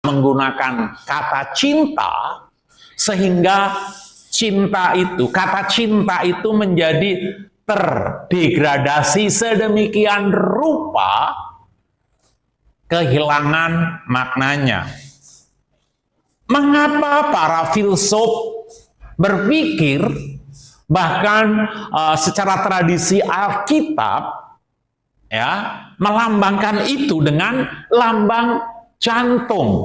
menggunakan kata cinta, sehingga kata cinta itu menjadi terdegradasi sedemikian rupa, kehilangan maknanya. Mengapa para filsuf berpikir, bahkan secara tradisi Alkitab, ya, melambangkan itu dengan lambang jantung.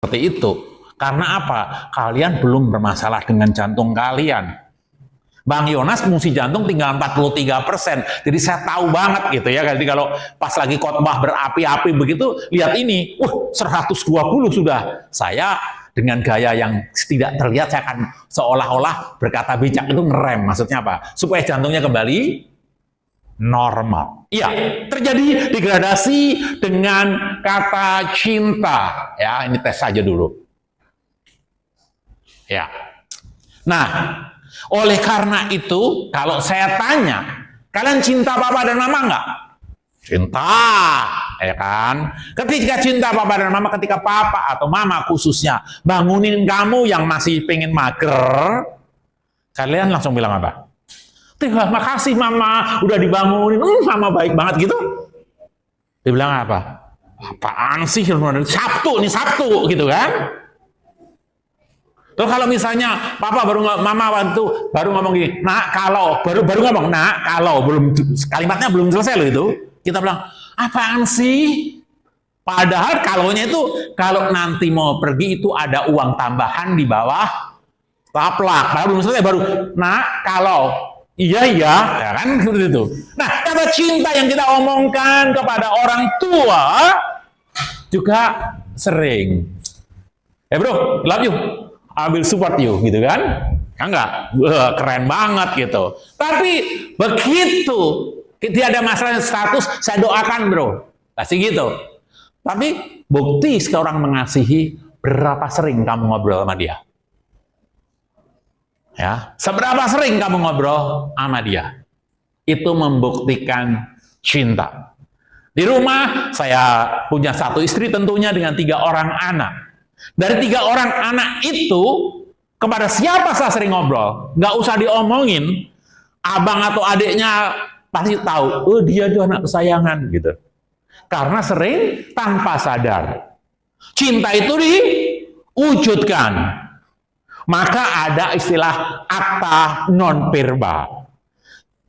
Seperti itu. Karena apa? Kalian belum bermasalah dengan jantung kalian. Bang Yonas fungsi jantung tinggal 43%. Jadi saya tahu banget gitu ya. Jadi kalau pas lagi khotbah berapi-api begitu, lihat ini, 120 sudah. Saya dengan gaya yang tidak terlihat, saya akan seolah-olah berkata bijak itu ngerem. Maksudnya apa? Supaya jantungnya kembali normal. Iya, terjadi degradasi dengan kata cinta. Ya, ini tes saja dulu. Ya. Nah, oleh karena itu, kalau saya tanya, kalian cinta papa dan mama nggak? Cinta, ya kan? Ketika cinta papa dan mama, ketika papa atau mama khususnya bangunin kamu yang masih pengen mager, kalian langsung bilang apa? Terima kasih mama, udah dibangunin, mama baik banget gitu. Dia bilang apa? Apaan sih? Sabtu, ini Sabtu gitu kan? Terus kalau misalnya mama waktu baru ngomong gini, nak kalau baru ngomong, nak kalau belum, kalimatnya belum selesai loh itu, kita bilang apaan sih? Padahal kalaunya itu kalau nanti mau pergi itu ada uang tambahan di bawah taplak. Baru belum selesai, baru nak kalau iya ya kan seperti itu. Nah, kata cinta yang kita omongkan kepada orang tua juga sering. Bro, love you. I will support you, gitu kan? Enggak, keren banget gitu. Tapi begitu dia ada masalah status, saya doakan bro, kasih gitu. Tapi bukti seorang mengasihi, berapa sering kamu ngobrol sama dia? Ya, seberapa sering kamu ngobrol sama dia? Itu membuktikan cinta. Di rumah saya punya satu istri tentunya dengan 3 orang anak. Dari 3 orang anak itu, kepada siapa saya sering ngobrol? Nggak usah diomongin, abang atau adiknya pasti tahu, oh dia tuh anak kesayangan gitu. Karena sering tanpa sadar. Cinta itu diwujudkan. Maka ada istilah akta non verbal.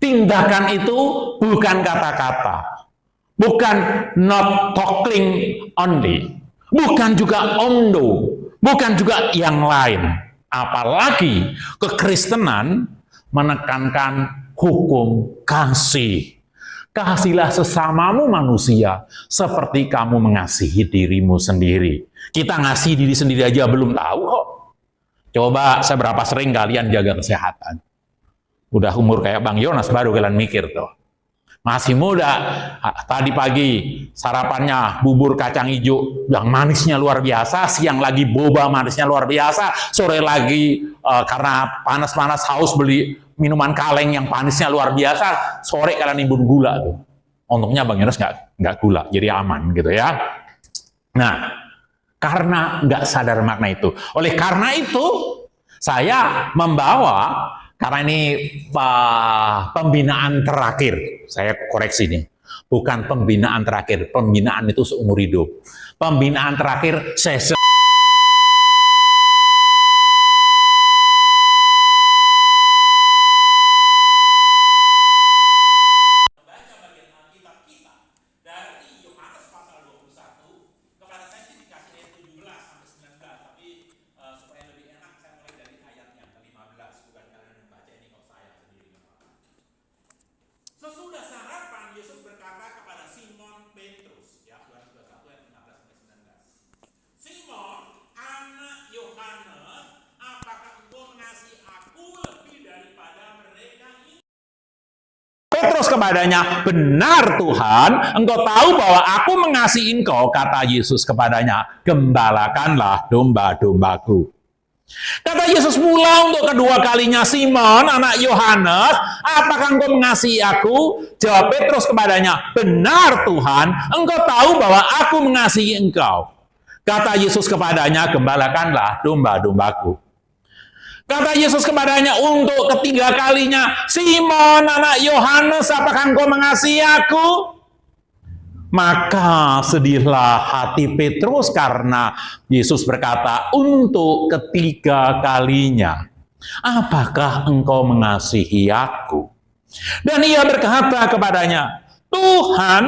Tindakan itu bukan kata-kata. Bukan not talking only. Bukan juga omdo, bukan juga yang lain. Apalagi kekristenan menekankan hukum kasih. Kasihilah sesamamu manusia seperti kamu mengasihi dirimu sendiri. Kita ngasih diri sendiri aja belum tahu kok. Coba seberapa sering kalian jaga kesehatan. Udah umur kayak Bang Yonas baru kalian mikir tuh. Masih muda, tadi pagi sarapannya bubur kacang hijau yang manisnya luar biasa, siang lagi boba manisnya luar biasa, sore lagi karena panas-panas haus beli minuman kaleng yang panisnya luar biasa, sore kalian nimbun gula tuh. Untungnya Bang Yonas nggak gula, jadi aman gitu ya. Nah, karena nggak sadar makna itu. Oleh karena itu, saya membawa, karena ini pembinaan terakhir, saya koreksi nih, bukan pembinaan terakhir, pembinaan itu seumur hidup. Pembinaan terakhir, saya sesudah sarapan, Yesus berkata kepada Simon Petrus, ya, 21 ayat 15-19. Simon, Petrus kepadanya, "Benar Tuhan, engkau tahu bahwa aku mengasihi engkau." Kata Yesus kepadanya, "Gembalakanlah domba-dombaku." Kata Yesus pula untuk kedua kalinya, "Simon, anak Yohanes, apakah engkau mengasihi aku?" Jawab Petrus kepadanya, "Benar Tuhan, engkau tahu bahwa aku mengasihi engkau." Kata Yesus kepadanya, "Gembalakanlah domba-dombaku." Kata Yesus kepadanya untuk ketiga kalinya, "Simon, anak Yohanes, apakah engkau mengasihi aku?" Maka sedihlah hati Petrus karena Yesus berkata untuk ketiga kalinya, "Apakah engkau mengasihi aku?" Dan ia berkata kepadanya, "Tuhan,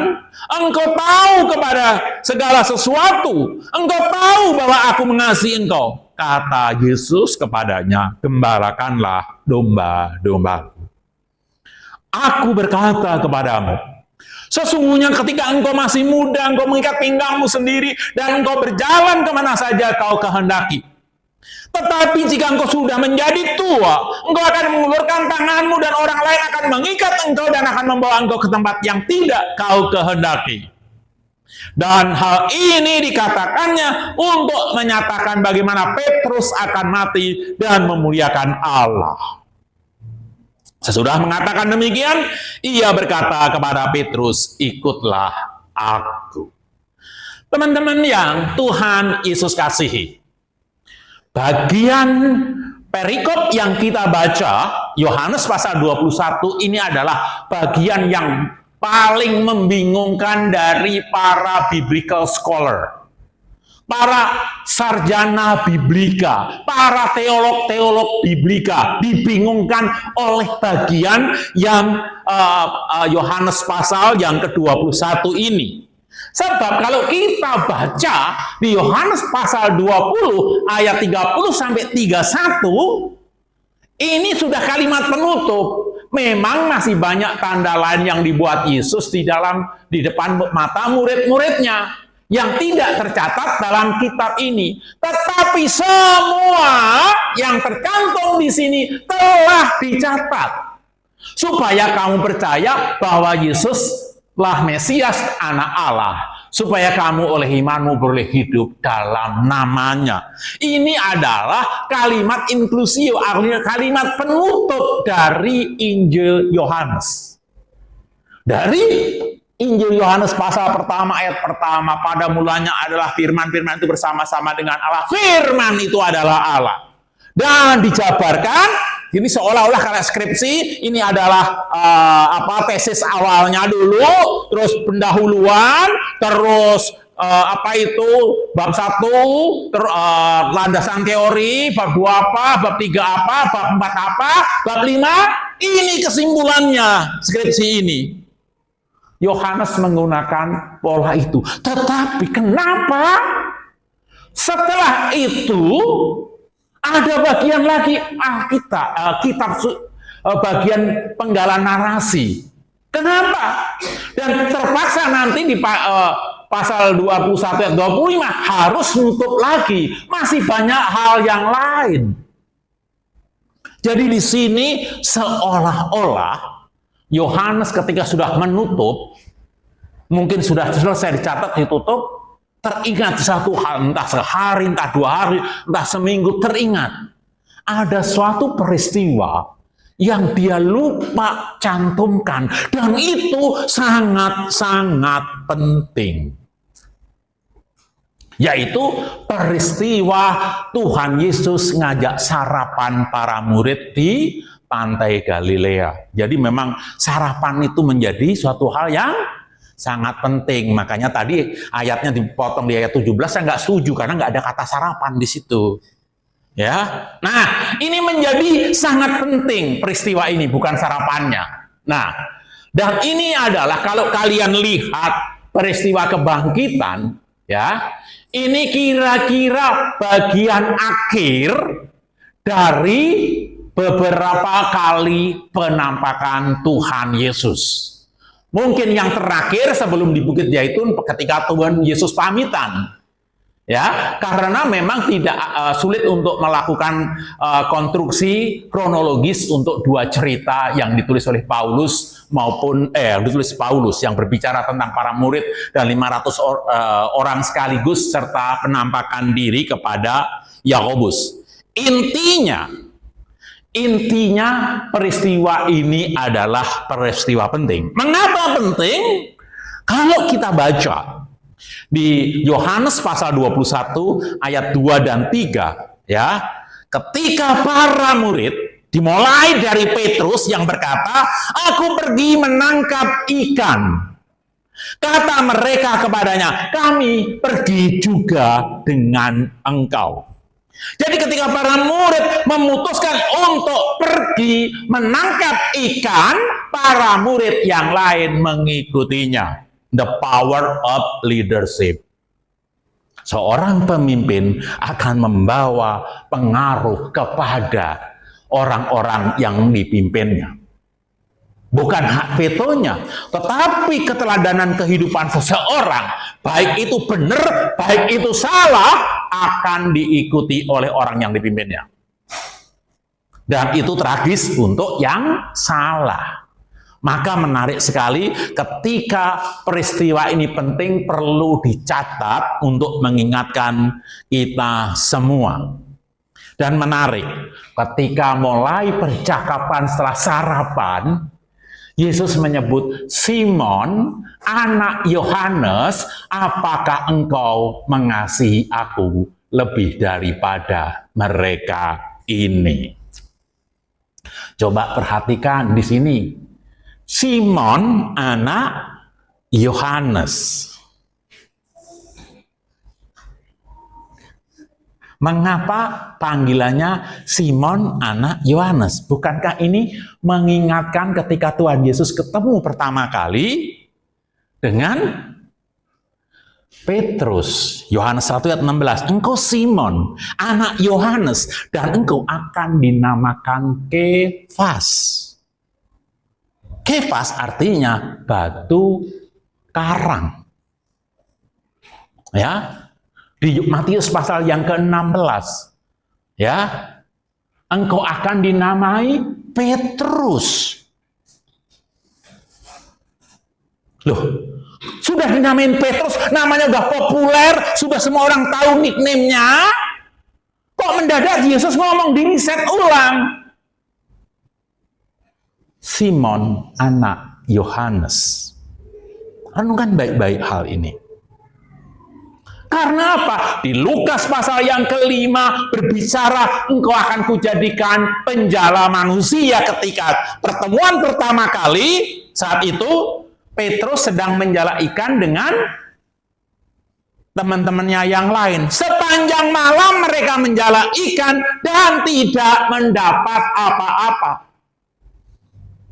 engkau tahu kepada segala sesuatu. Engkau tahu bahwa aku mengasihi engkau." Kata Yesus kepadanya, "Gembalakanlah domba-dombaku. Aku berkata kepadamu, sesungguhnya ketika engkau masih muda, engkau mengikat pinggangmu sendiri, dan engkau berjalan kemana saja kau kehendaki. Tetapi jika engkau sudah menjadi tua, engkau akan mengulurkan tanganmu dan orang lain akan mengikat engkau dan akan membawa engkau ke tempat yang tidak kau kehendaki." Dan hal ini dikatakannya untuk menyatakan bagaimana Petrus akan mati dan memuliakan Allah. Sesudah mengatakan demikian, ia berkata kepada Petrus, "Ikutlah aku." Teman-teman yang Tuhan Yesus kasihi, bagian perikop yang kita baca, Yohanes pasal 21, ini adalah bagian yang paling membingungkan dari para biblical scholar, para sarjana biblika, para teolog-teolog biblika dibingungkan oleh bagian yang Yohanes pasal yang ke-21 ini. Sebab kalau kita baca di Yohanes pasal 20 ayat 30 sampai 31, ini sudah kalimat penutup. Memang masih banyak tanda lain yang dibuat Yesus di depan mata murid-muridnya yang tidak tercatat dalam kitab ini. Tetapi semua yang tercantum di sini telah dicatat supaya kamu percaya bahwa Yesuslah Mesias, Anak Allah, supaya kamu oleh imanmu boleh hidup dalam namanya. Ini adalah kalimat inklusio, kalimat penutup dari Injil Yohanes. Dari Injil Yohanes pasal pertama ayat pertama, pada mulanya adalah firman, firman itu bersama-sama dengan Allah, firman itu adalah Allah. Dan dijabarkan, ini seolah-olah karena skripsi, ini adalah tesis awalnya dulu, terus pendahuluan, terus bab 1, landasan teori, bab 2 apa, bab 3 apa, bab 4 apa, bab 5, ini kesimpulannya skripsi ini. Yohanes menggunakan pola itu. Tetapi kenapa setelah itu ada bagian lagi kitab bagian penggalan narasi. Kenapa? Dan terpaksa nanti di pasal 21 ayat 25 harus nutup lagi. Masih banyak hal yang lain. Jadi di sini seolah-olah Yohanes ketika sudah menutup, mungkin sudah selesai dicatat, ditutup, teringat satu hal, entah sehari, entah 2 hari, entah seminggu, teringat. Ada suatu peristiwa yang dia lupa cantumkan, dan itu sangat-sangat penting. Yaitu peristiwa Tuhan Yesus ngajak sarapan para murid di pantai Galilea. Jadi memang sarapan itu menjadi suatu hal yang sangat penting. Makanya tadi ayatnya dipotong di ayat 17, saya nggak setuju karena nggak ada kata sarapan di situ. Ya, nah ini menjadi sangat penting peristiwa ini, bukan sarapannya. Nah, dan ini adalah kalau kalian lihat peristiwa kebangkitan, ya, ini kira-kira bagian akhir dari beberapa kali penampakan Tuhan Yesus. Mungkin yang terakhir sebelum di Bukit Zaitun ketika Tuhan Yesus pamitan. Ya, karena memang tidak sulit untuk melakukan konstruksi kronologis untuk dua cerita yang ditulis oleh Paulus maupun ditulis Paulus yang berbicara tentang para murid dan 500 orang sekaligus serta penampakan diri kepada Yakobus. Intinya peristiwa ini adalah peristiwa penting. Mengapa penting? Kalau kita baca di Yohanes pasal 21 ayat 2 dan 3, ya, ketika para murid, dimulai dari Petrus yang berkata, "Aku pergi menangkap ikan." Kata mereka kepadanya, "Kami pergi juga dengan engkau." Jadi ketika para murid memutuskan untuk pergi menangkap ikan, para murid yang lain mengikutinya. The power of leadership. Seorang pemimpin akan membawa pengaruh kepada orang-orang yang dipimpinnya. Bukan hak vetonya, tetapi keteladanan kehidupan seseorang, baik itu benar, baik itu salah, akan diikuti oleh orang yang dipimpinnya. Dan itu tragis untuk yang salah. Maka menarik sekali ketika peristiwa ini penting, perlu dicatat untuk mengingatkan kita semua. Dan menarik, ketika mulai percakapan setelah sarapan, Yesus menyebut, "Simon, anak Yohanes, apakah engkau mengasihi aku lebih daripada mereka ini?" Coba perhatikan di sini. Simon, anak Yohanes. Mengapa panggilannya Simon, anak Yohanes? Bukankah ini mengingatkan ketika Tuhan Yesus ketemu pertama kali dengan Petrus? Yohanes 1 ayat 16. "Engkau Simon, anak Yohanes, dan engkau akan dinamakan Kefas." Kefas artinya batu karang. Ya. Di Matius pasal yang ke-16, ya, engkau akan dinamai Petrus. Loh, sudah dinamain Petrus, namanya udah populer, sudah semua orang tahu nickname-nya. Kok mendadak Yesus ngomong di riset ulang? Simon, anak Yohanes. Renungkan baik-baik hal ini. Karena apa? Di Lukas pasal yang ke-5 berbicara, engkau akan kujadikan penjala manusia. Ketika pertemuan pertama kali, saat itu Petrus sedang menjala ikan dengan teman-temannya yang lain. Sepanjang malam mereka menjala ikan dan tidak mendapat apa-apa.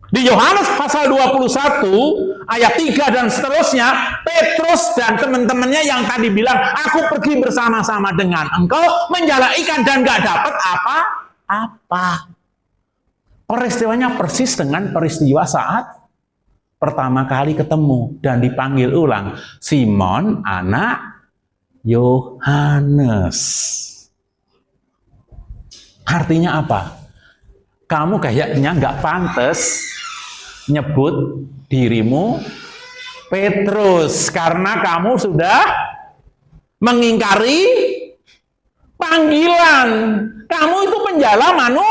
Di Yohanes pasal 21 ayat 3 dan seterusnya, Petrus dan teman-temannya yang tadi bilang, "Aku pergi bersama-sama dengan engkau menjala ikan dan gak dapat apa-apa." Peristiwanya persis dengan peristiwa saat pertama kali ketemu dan dipanggil ulang, "Simon, anak Yohanes." Artinya apa? Kamu kayaknya nggak pantas nyebut dirimu Petrus karena kamu sudah mengingkari panggilan. Kamu itu penjala manusia.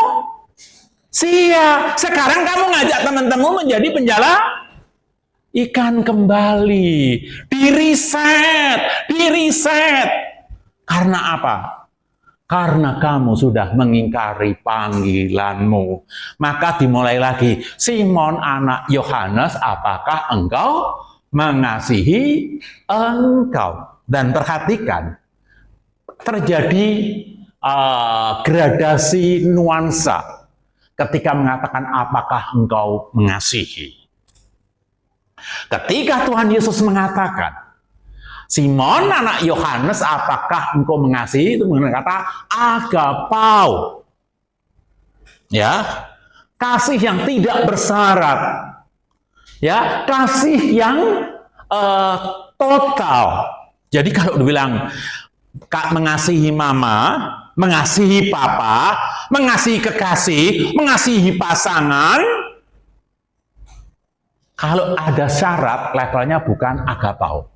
Sekarang kamu ngajak teman-teman menjadi penjala ikan kembali. Diriset. Karena apa? Karena kamu sudah mengingkari panggilanmu. Maka dimulai lagi. "Simon, anak Yohanes, apakah engkau mengasihi engkau?" Dan perhatikan, terjadi gradasi nuansa ketika mengatakan apakah engkau mengasihi. Ketika Tuhan Yesus mengatakan, "Simon, anak Yohanes, apakah engkau mengasihi?" Itu menggunakan kata agapau. Ya, kasih yang tidak bersyarat. Ya, kasih yang total. Jadi kalau dibilang mengasihi mama, mengasihi papa, mengasihi kekasih, mengasihi pasangan. Kalau ada syarat, levelnya bukan agapao.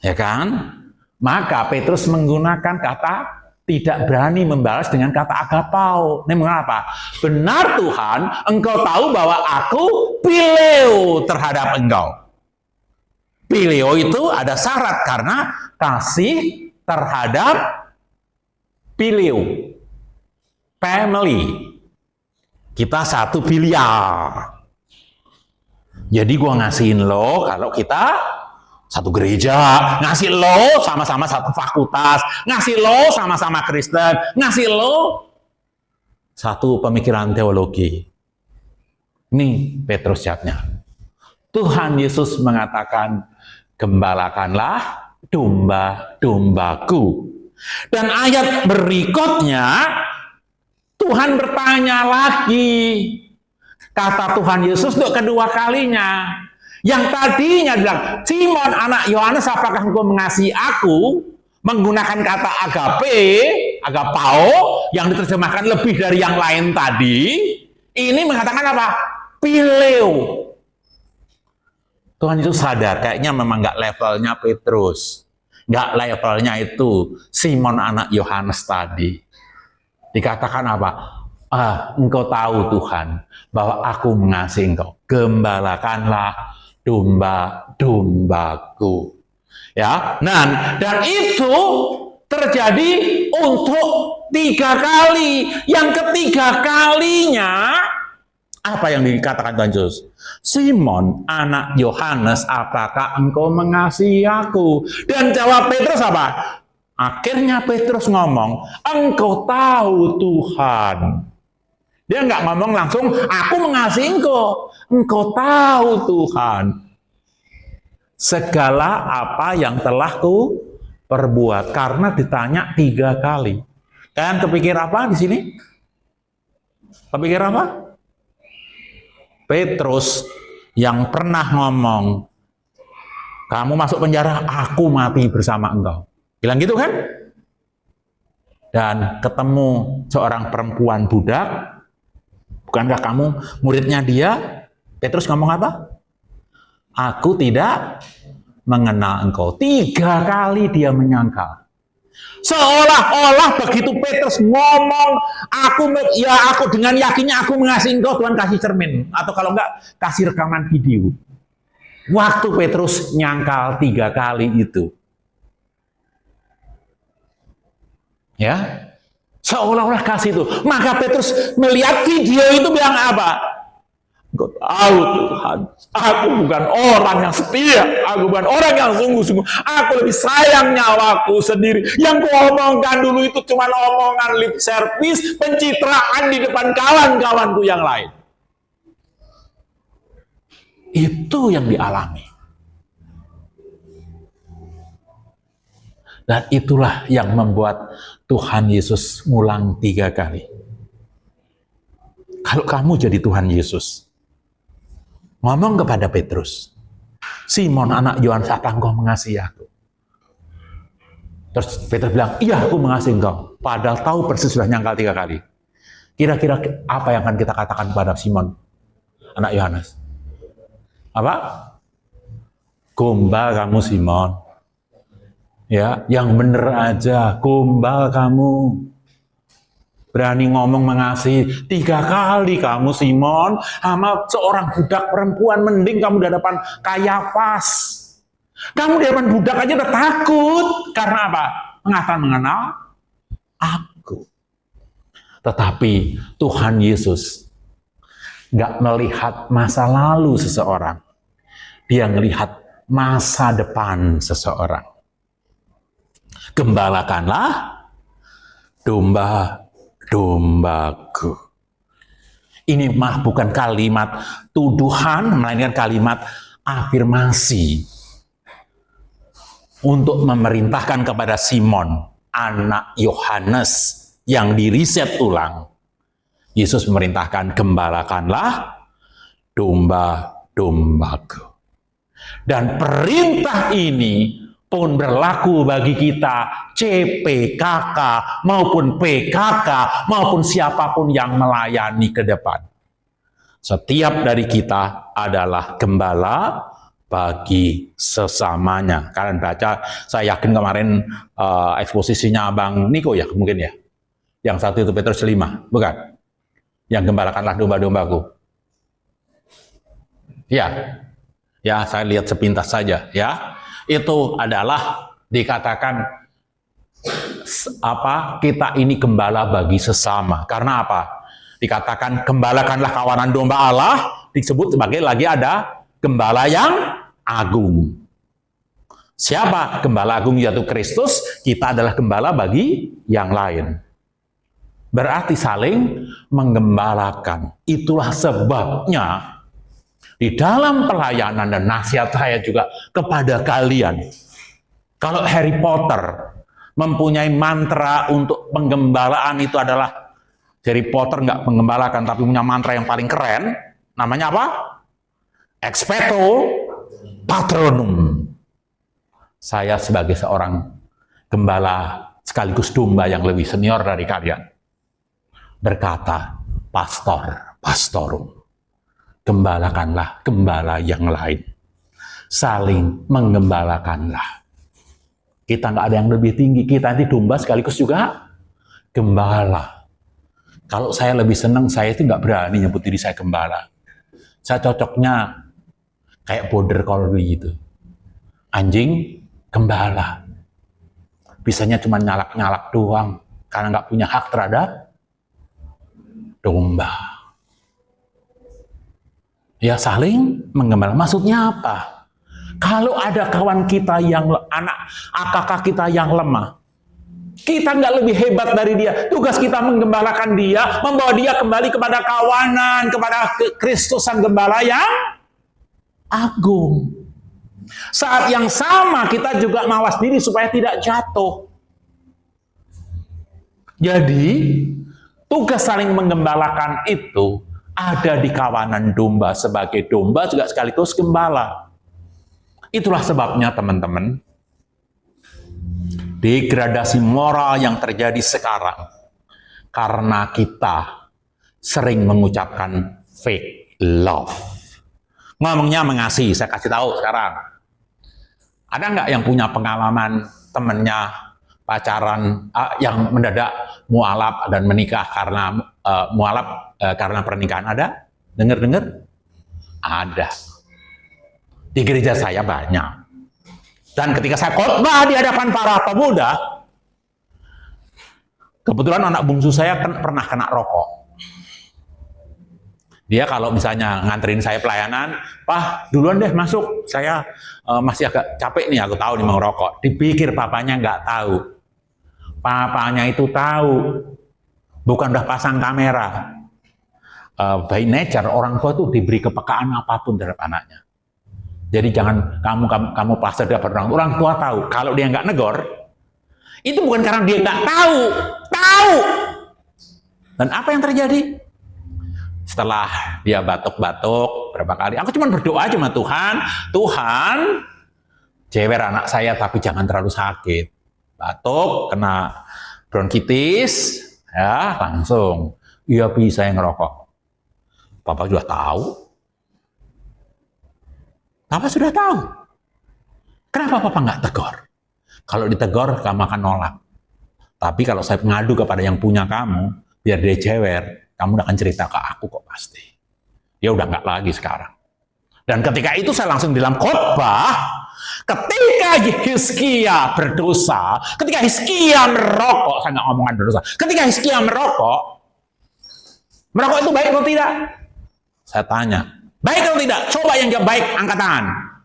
Ya kan? Maka Petrus menggunakan kata tidak berani membalas dengan kata agapao. Ini mengapa? Benar Tuhan, Engkau tahu bahwa aku pileo terhadap Engkau. Pileo itu ada syarat karena kasih terhadap pileo. Family. Kita satu biliar. Jadi gua ngasihin lo kalau kita satu gereja, ngasih lo sama-sama satu fakultas, ngasih lo sama-sama Kristen, ngasih lo satu pemikiran teologi. Ini Petrus jawabnya. Tuhan Yesus mengatakan, gembalakanlah domba-dombaku. Dan ayat berikutnya, Tuhan bertanya lagi. Kata Tuhan Yesus untuk kedua kalinya. Yang tadinya bilang, Simon anak Yohanes, apakah engkau mengasihi aku? Menggunakan kata agape, agapao, yang diterjemahkan lebih dari yang lain tadi. Ini mengatakan apa? Pileo. Tuhan Yesus sadar, kayaknya memang nggak levelnya Petrus. Nggak levelnya itu Simon anak Yohanes tadi. Dikatakan apa? Engkau tahu Tuhan, bahwa aku mengasihi engkau. Gembalakanlah domba-dombaku. Ya, dan itu terjadi untuk 3 kali. Yang ketiga kalinya, apa yang dikatakan Tuhan Yesus? Simon, anak Yohanes, apakah engkau mengasihi aku? Dan jawab Petrus apa? Akhirnya Petrus ngomong, engkau tahu Tuhan. Dia nggak ngomong langsung, aku mengasihi engkau. Engkau tahu Tuhan. Segala apa yang telah ku perbuat. Karena ditanya 3 kali. Kalian kepikir apa di sini? Kepikir apa? Petrus yang pernah ngomong, kamu masuk penjara, aku mati bersama engkau. Bilang gitu kan? Dan ketemu seorang perempuan budak, bukankah kamu muridnya dia? Petrus ngomong apa? Aku tidak mengenal engkau. 3 kali dia menyangkal. Seolah-olah begitu Petrus ngomong, aku dengan yakinnya aku mengasihi engkau, Tuhan kasih cermin. Atau kalau enggak, kasih rekaman video. Waktu Petrus nyangkal 3 kali itu. Ya, seolah-olah kasih itu. Maka Petrus melihat video itu bilang apa? Engkau tahu Tuhan, aku bukan orang yang setia, aku bukan orang yang sungguh-sungguh, aku lebih sayang nyawaku sendiri. Yang ku omongkan dulu itu cuma omongan lip service, pencitraan di depan kawan-kawanku yang lain. Itu yang dialami. Dan itulah yang membuat Tuhan Yesus ngulang 3 kali. Kalau kamu jadi Tuhan Yesus, ngomong kepada Petrus, Simon anak Yohanes, apa engkau mengasihi aku? Terus Petrus bilang, iya aku mengasihi engkau. Padahal tahu persis sudah nyangkal 3 kali. Kira-kira apa yang akan kita katakan kepada Simon anak Yohanes? Apa? Gombal kamu Simon. Ya, yang bener aja, gombal kamu. Berani ngomong mengasihi 3 kali kamu Simon, sama seorang budak perempuan, mending kamu di hadapan Kayafas. Kamu di hadapan budak aja udah takut. Karena apa? Mengatakan mengenal aku. Tetapi Tuhan Yesus nggak melihat masa lalu seseorang. Dia melihat masa depan seseorang. Gembalakanlah domba-dombaku. Ini mah bukan kalimat tuduhan, melainkan kalimat afirmasi untuk memerintahkan kepada Simon, anak Yohanes yang diriset ulang. Yesus memerintahkan, gembalakanlah domba-dombaku. Dan perintah ini pun berlaku bagi kita CPKK maupun PKK maupun siapapun yang melayani ke depan. Setiap dari kita adalah gembala bagi sesamanya. Kalian baca, saya yakin kemarin eksposisinya Abang Niko ya, mungkin ya. Yang 1 itu Petrus 5, bukan? Yang gembalakanlah domba-dombaku. Ya, ya saya lihat sepintas saja ya. Itu adalah dikatakan kita ini gembala bagi sesama. Karena apa? Dikatakan gembalakanlah kawanan domba Allah, disebut sebagai lagi ada gembala yang agung. Siapa gembala agung? Yaitu Kristus. Kita adalah gembala bagi yang lain. Berarti saling menggembalakan. Itulah sebabnya di dalam pelayanan dan nasihat saya juga kepada kalian. Kalau Harry Potter mempunyai mantra untuk penggembalaan, itu adalah Harry Potter nggak menggembalakan tapi punya mantra yang paling keren. Namanya apa? Expecto Patronum. Saya sebagai seorang gembala sekaligus domba yang lebih senior dari kalian berkata, pastorum, gembalakanlah gembala yang lain. Saling menggembalakanlah. Kita nggak ada yang lebih tinggi, kita nanti domba sekaligus juga gembala. Kalau saya lebih senang, saya itu nggak berani nyebut diri saya gembala. Saya cocoknya kayak border collie gitu. Anjing gembala. Bisanya cuma nyalak-nyalak doang karena nggak punya hak terhadap domba. Ya saling menggembala. Maksudnya apa? Kalau ada kawan kita yang kakak kita yang lemah, kita nggak lebih hebat dari dia. Tugas kita menggembalakan dia, membawa dia kembali kepada kawanan, kepada Kristus sang gembala yang agung. Saat yang sama kita juga mawas diri supaya tidak jatuh. Jadi tugas saling menggembalakan itu ada di kawanan domba. Sebagai domba juga sekaligus gembala. Itulah sebabnya teman-teman, degradasi moral yang terjadi sekarang karena kita sering mengucapkan fake love. Ngomongnya mengasihi, saya kasih tahu sekarang. Ada nggak yang punya pengalaman temennya pacaran yang mendadak mualaf dan menikah karena karena pernikahan? Ada? Dengar-dengar? Ada. Di gereja saya banyak. Dan ketika saya khotbah di hadapan para pemuda, kebetulan anak bungsu saya pernah kena rokok. Dia kalau misalnya nganterin saya pelayanan, "Pak, duluan deh masuk, saya masih agak capek nih, aku tahu nih mau rokok." Dipikir papanya nggak tahu. Papanya itu tahu, bukan udah pasang kamera. By nature, orang tua itu diberi kepekaan apapun terhadap anaknya. Jadi jangan kamu pasar dapat orang tua tahu. Kalau dia nggak negor, itu bukan karena dia nggak tahu. Dan apa yang terjadi? Setelah dia batuk-batuk berapa kali, aku cuma berdoa aja sama Tuhan, Tuhan, jewer anak saya tapi jangan terlalu sakit. Batuk, kena bronkitis, ya langsung, iya bisa yang ngerokok. Papa sudah tahu. Papa sudah tahu. Kenapa Papa nggak tegur? Kalau ditegur, kamu akan nolak. Tapi kalau saya mengadu kepada yang punya kamu, biar dia jewer, kamu akan cerita ke aku kok pasti. Ya udah nggak lagi sekarang. Dan ketika itu saya langsung dalam khotbah, ketika Hizkia berdosa, ketika Hizkia merokok, saya nggak ngomongan berdosa, ketika Hizkia merokok itu baik atau tidak? Saya tanya, baik atau tidak? Coba yang jawab baik, angkat tangan.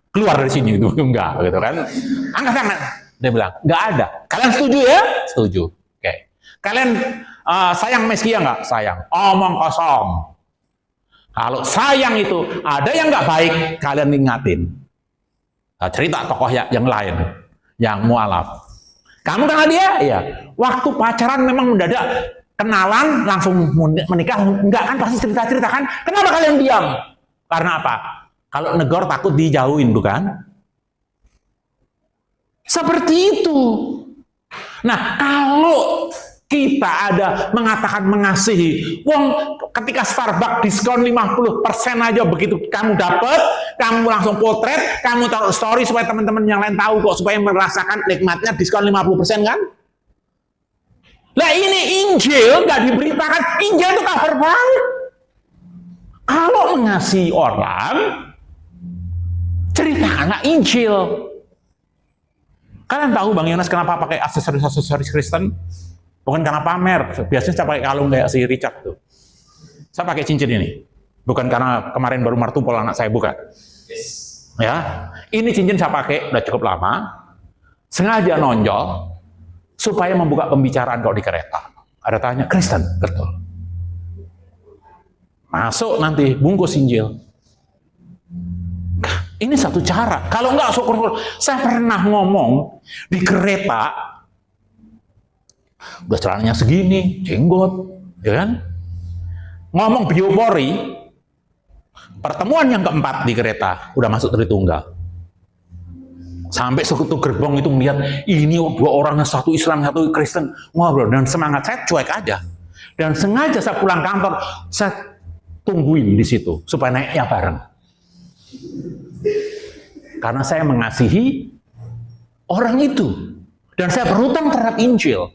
Keluar dari sini, itu enggak, gitu kan? Angkat tangan. Dia bilang, nggak ada. Kalian setuju ya? Setuju. Oke. Kalian sayang Hizkia nggak? Sayang. Omong kosong. Kalau sayang itu ada yang nggak baik, kalian ingatin. Cerita tokoh yang lain, yang mualaf. Kamu kenal dia? Iya. Waktu pacaran memang mendadak kenalan langsung menikah, enggak kan? Pasti cerita-cerita kan? Kenapa kalian diam? Karena apa? Kalau negor takut dijauhin, bukan? Seperti itu. Nah, kalau kita ada mengatakan mengasihi, ketika Starbucks diskon 50% aja, begitu kamu dapat, kamu langsung potret, kamu taruh story supaya teman-teman yang lain tahu kok, supaya merasakan nikmatnya diskon 50% kan? Nah, ini Injil nggak diberitakan. Injil itu kabar baik. Kalau mengasihi orang, ceritakanlah Injil. Kalian tahu Bang Yonas kenapa pakai aksesoris Kristen? Bukan karena pamer. Biasanya saya pakai kalung kayak si Richard tuh. Saya pakai cincin ini. Bukan karena kemarin baru martupol anak saya, bukan. Ya, ini cincin saya pakai udah cukup lama. Sengaja nonjol supaya membuka pembicaraan kalau di kereta. Ada tanya, Kristen? Betul. Masuk nanti bungkus Injil. Ini satu cara. Kalau enggak, syukur. Saya pernah ngomong di kereta, udah celananya segini, jenggot, ya kan? Ngomong biopori, pertemuan yang keempat di kereta, udah masuk Tritunggal. Sampai sekutu gerbong itu melihat, ini dua orang, satu Islam, satu Kristen, ngobrol, dan semangat saya cuek aja. Dan sengaja saya pulang kantor, saya tungguin di situ, supaya naiknya bareng. Karena saya mengasihi orang itu. Dan saya berhutang terhadap Injil.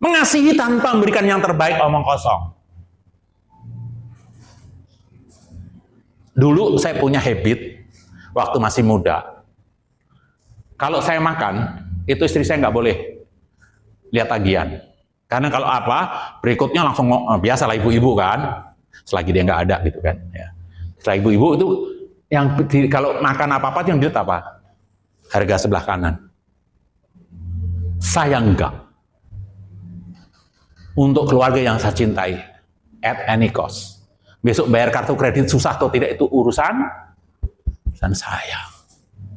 Mengasihi tanpa memberikan yang terbaik, omong kosong. Dulu saya punya habit, waktu masih muda. Kalau saya makan, itu istri saya nggak boleh lihat tagihan. Karena kalau apa, berikutnya langsung, biasalah ibu-ibu kan, selagi dia nggak ada gitu kan. Ya. Setelah ibu-ibu itu, kalau makan apa-apa yang dilihat apa? Harga sebelah kanan. Saya enggak. Untuk keluarga yang saya cintai, at any cost. Besok bayar kartu kredit susah atau tidak, itu urusan saya.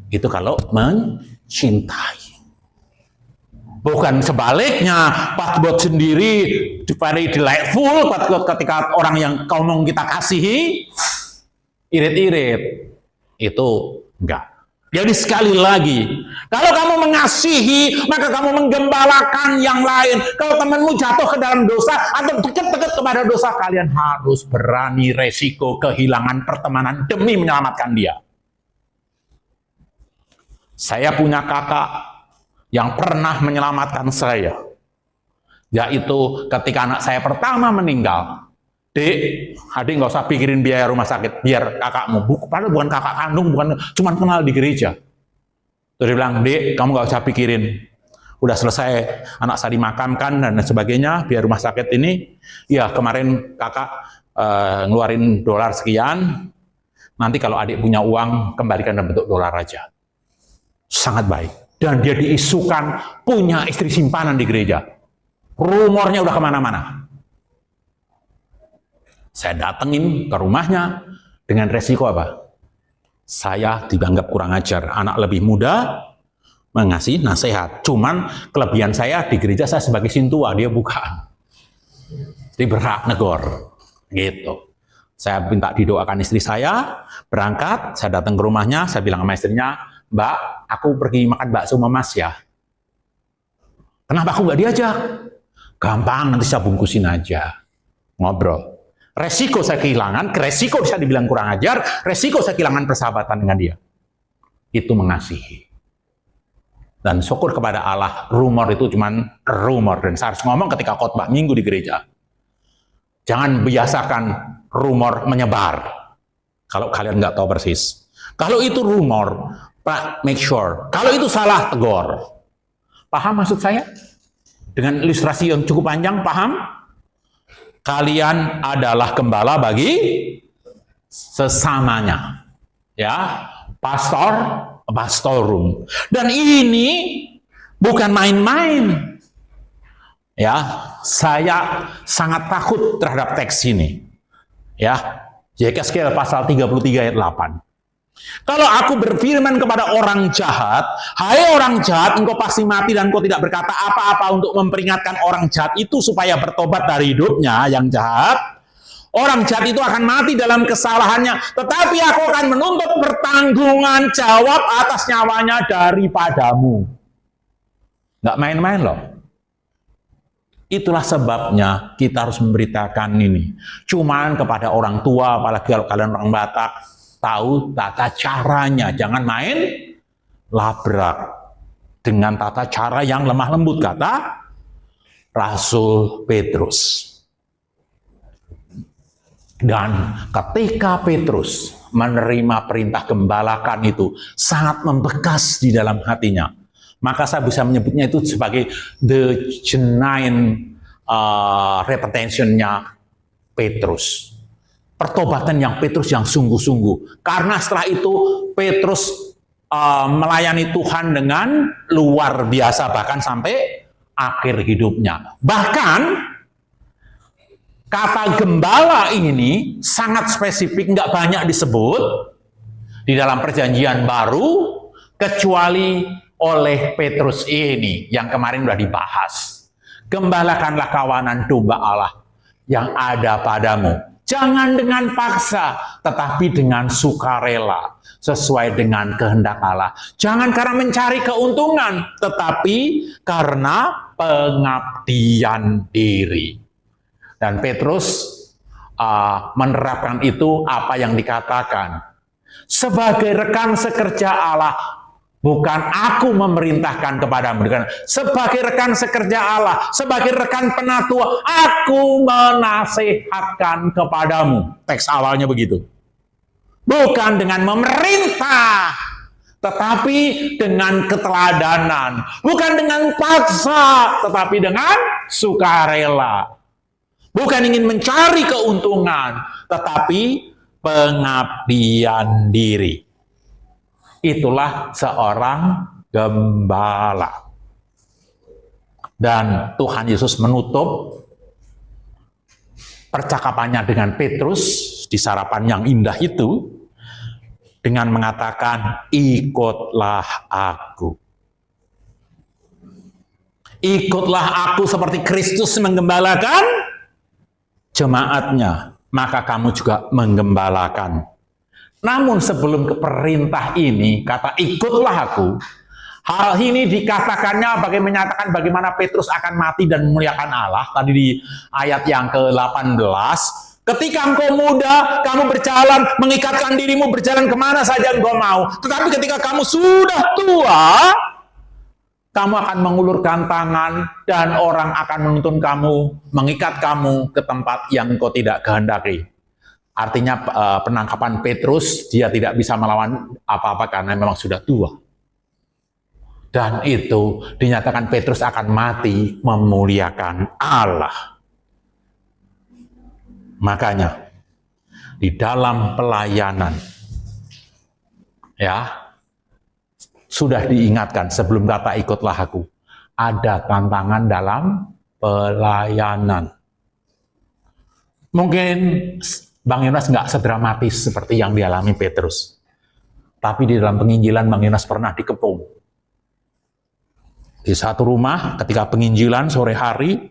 Itu kalau mencintai. Bukan sebaliknya, pas buat sendiri, very delightful, pas ketika orang yang ngomong kita kasihi, irit-irit. Itu enggak. Jadi sekali lagi, kalau kamu mengasihi, maka kamu menggembalakan yang lain. Kalau temanmu jatuh ke dalam dosa, atau dekat-dekat kepada dosa, kalian harus berani resiko kehilangan pertemanan demi menyelamatkan dia. Saya punya kakak yang pernah menyelamatkan saya. Yaitu ketika anak saya pertama meninggal. Dek, adik nggak usah pikirin biaya rumah sakit, biar kakakmu. Padahal bukan kakak kandung, bukan, cuma kenal di gereja. Terus dia bilang, Dek, kamu nggak usah pikirin. Udah selesai, anak saya dimakamkan dan sebagainya, biar rumah sakit ini, ya kemarin kakak ngeluarin dolar sekian, nanti kalau adik punya uang, kembalikan dalam bentuk dolar aja. Sangat baik. Dan dia diisukan punya istri simpanan di gereja. Rumornya udah kemana-mana. Saya datengin ke rumahnya dengan resiko apa? Saya dianggap kurang ajar, anak lebih muda, mengasih nasihat. Cuman kelebihan saya di gereja saya sebagai sintua, dia bukan. Jadi berhak negor, gitu. Saya minta didoakan istri saya, berangkat, saya datang ke rumahnya, saya bilang sama istrinya, Mbak, aku pergi makan bakso sama Mas ya. Kenapa aku nggak diajak? Gampang, nanti saya bungkusin aja. Ngobrol. Resiko saya kehilangan, resiko saya dibilang kurang ajar, resiko saya kehilangan persahabatan dengan dia. Itu mengasihi. Dan syukur kepada Allah, rumor itu cuma rumor. Dan saya harus ngomong ketika khotbah minggu di gereja. Jangan biasakan rumor menyebar. Kalau kalian nggak tahu persis. Kalau itu rumor, Pak, make sure. Kalau itu salah, tegur. Paham maksud saya? Dengan ilustrasi yang cukup panjang, paham? Kalian adalah gembala bagi sesamanya. Ya, pastorum. Dan ini bukan main-main. Ya, saya sangat takut terhadap teks ini. Ya, Yekeskel pasal 33 ayat 8. Kalau aku berfirman kepada orang jahat, hai orang jahat, engkau pasti mati dan engkau tidak berkata apa-apa untuk memperingatkan orang jahat itu supaya bertobat dari hidupnya yang jahat, orang jahat itu akan mati dalam kesalahannya, tetapi aku akan menuntut pertanggungan jawab atas nyawanya daripadamu. Nggak main-main loh. Itulah sebabnya kita harus memberitakan ini. Cuman kepada orang tua, apalagi kalau kalian orang Batak, tahu tata caranya. Jangan main labrak dengan tata cara yang lemah lembut, kata Rasul Petrus. Dan ketika Petrus menerima perintah gembalakan itu sangat membekas di dalam hatinya. Maka saya bisa menyebutnya itu sebagai the genuine repentance-nya Petrus. Pertobatan yang Petrus yang sungguh-sungguh. Karena setelah itu Petrus melayani Tuhan dengan luar biasa bahkan sampai akhir hidupnya. Bahkan kata gembala ini sangat spesifik, nggak banyak disebut di dalam Perjanjian Baru kecuali oleh Petrus ini yang kemarin sudah dibahas. Gembalakanlah kawanan domba Allah yang ada padamu. Jangan dengan paksa, tetapi dengan sukarela, sesuai dengan kehendak Allah. Jangan karena mencari keuntungan, tetapi karena pengabdian diri. Dan Petrus menerapkan itu apa yang dikatakan. Sebagai rekan sekerja Allah, bukan aku memerintahkan kepadamu. Sebagai rekan sekerja Allah, sebagai rekan penatua, aku menasihatkan kepadamu. Teks awalnya begitu. Bukan dengan memerintah, tetapi dengan keteladanan. Bukan dengan paksa, tetapi dengan sukarela. Bukan ingin mencari keuntungan, tetapi pengabdian diri. Itulah seorang gembala. Dan Tuhan Yesus menutup percakapannya dengan Petrus di sarapan yang indah itu dengan mengatakan, ikutlah aku. Ikutlah aku seperti Kristus menggembalakan jemaatnya, maka kamu juga menggembalakan. Namun sebelum ke perintah ini, kata ikutlah aku, hal ini dikatakannya bagi menyatakan bagaimana Petrus akan mati dan memuliakan Allah. Tadi di ayat yang ke-18, ketika engkau muda, kamu berjalan, mengikatkan dirimu berjalan kemana saja engkau mau. Tetapi ketika kamu sudah tua, kamu akan mengulurkan tangan dan orang akan menuntun kamu, mengikat kamu ke tempat yang engkau tidak kehendaki. Artinya penangkapan Petrus, dia tidak bisa melawan apa-apa karena memang sudah tua. Dan itu dinyatakan Petrus akan mati memuliakan Allah. Makanya di dalam pelayanan ya sudah diingatkan sebelum kata ikutlah aku, ada tantangan dalam pelayanan. Mungkin Bang Yonas nggak sedramatis seperti yang dialami Petrus. Tapi di dalam penginjilan Bang Yonas pernah dikepung. Di satu rumah ketika penginjilan sore hari,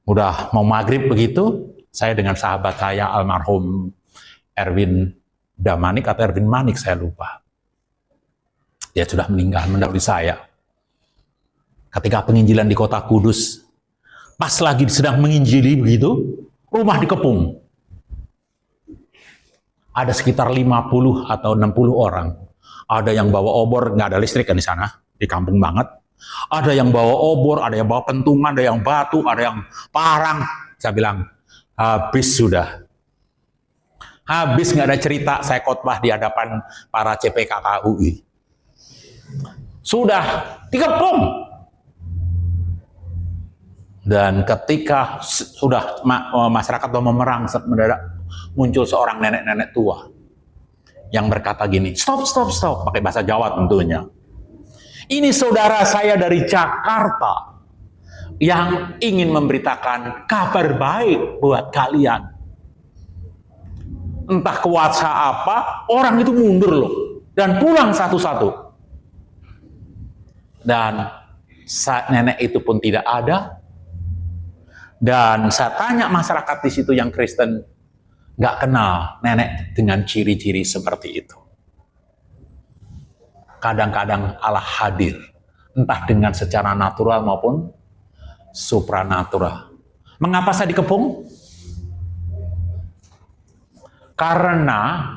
udah mau maghrib begitu, saya dengan sahabat saya almarhum Erwin Damanik atau Erwin Manik, saya lupa. Dia sudah meninggal mendahului saya. Ketika penginjilan di kota Kudus, pas lagi sedang menginjili begitu, rumah dikepung. Ada sekitar 50 atau 60 orang. Ada yang bawa obor, nggak ada listrik kan di sana, di kampung banget. Ada yang bawa obor, ada yang bawa pentungan, ada yang batu, ada yang parang. Saya bilang, habis sudah. Habis nggak ada cerita, saya khotbah di hadapan para CPKK UI. Sudah dikepung. Dan ketika sudah masyarakat mau merang, mendadak muncul seorang nenek-nenek tua yang berkata gini, stop, pakai bahasa Jawa tentunya. Ini saudara saya dari Jakarta yang ingin memberitakan kabar baik buat kalian. Entah kuasa apa, orang itu mundur loh dan pulang satu-satu. Dan nenek itu pun tidak ada. Dan saya tanya masyarakat di situ yang Kristen, nggak kenal nenek dengan ciri-ciri seperti itu. Kadang-kadang Allah hadir entah dengan secara natural maupun supranatural. Mengapa saya dikepung? Karena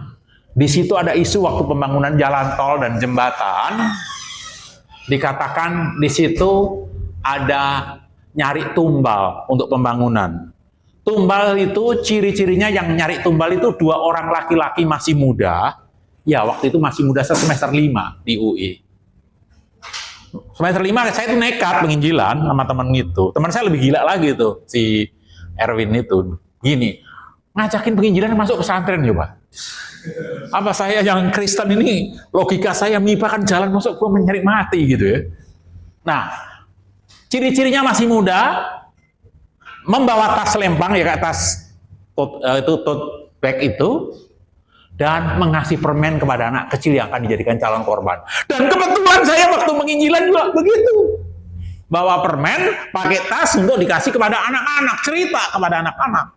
di situ ada isu waktu pembangunan jalan tol dan jembatan, dikatakan di situ ada nyari tumbal untuk pembangunan. Tumbal itu ciri-cirinya yang nyari tumbal itu 2 orang laki-laki masih muda. Ya, waktu itu masih muda, saya semester 5 di UI. Semester 5 saya itu nekat penginjilan sama teman itu. Teman saya lebih gila lagi tuh, si Erwin itu. Gini, ngajakin penginjilan masuk pesantren coba. Apa saya yang Kristen ini, logika saya MIPA kan jalan masuk gua mencari mati gitu ya. Nah, ciri-cirinya masih muda, membawa tas lempang ya, ke atas tote bag itu, dan mengasih permen kepada anak kecil yang akan dijadikan calon korban. Dan kebetulan saya waktu penginjilan juga begitu. Bawa permen, pakai tas untuk dikasih kepada anak-anak, cerita kepada anak-anak.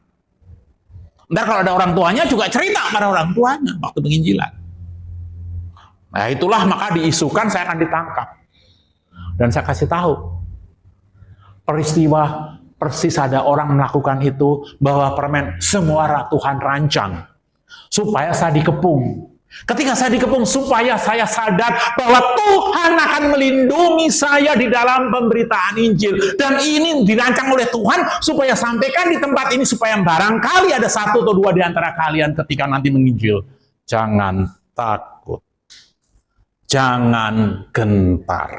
Ntar kalau ada orang tuanya juga cerita pada orang tuanya waktu penginjilan. Nah itulah maka diisukan saya akan ditangkap. Dan saya kasih tahu, peristiwa persis ada orang melakukan itu, bahwa permen semua Tuhan rancang supaya saya dikepung. Ketika saya dikepung, supaya saya sadar bahwa Tuhan akan melindungi saya di dalam pemberitaan Injil. Dan ini dirancang oleh Tuhan supaya sampaikan di tempat ini, supaya barangkali ada 1 atau 2 di antara kalian ketika nanti menginjil, jangan takut, jangan gentar.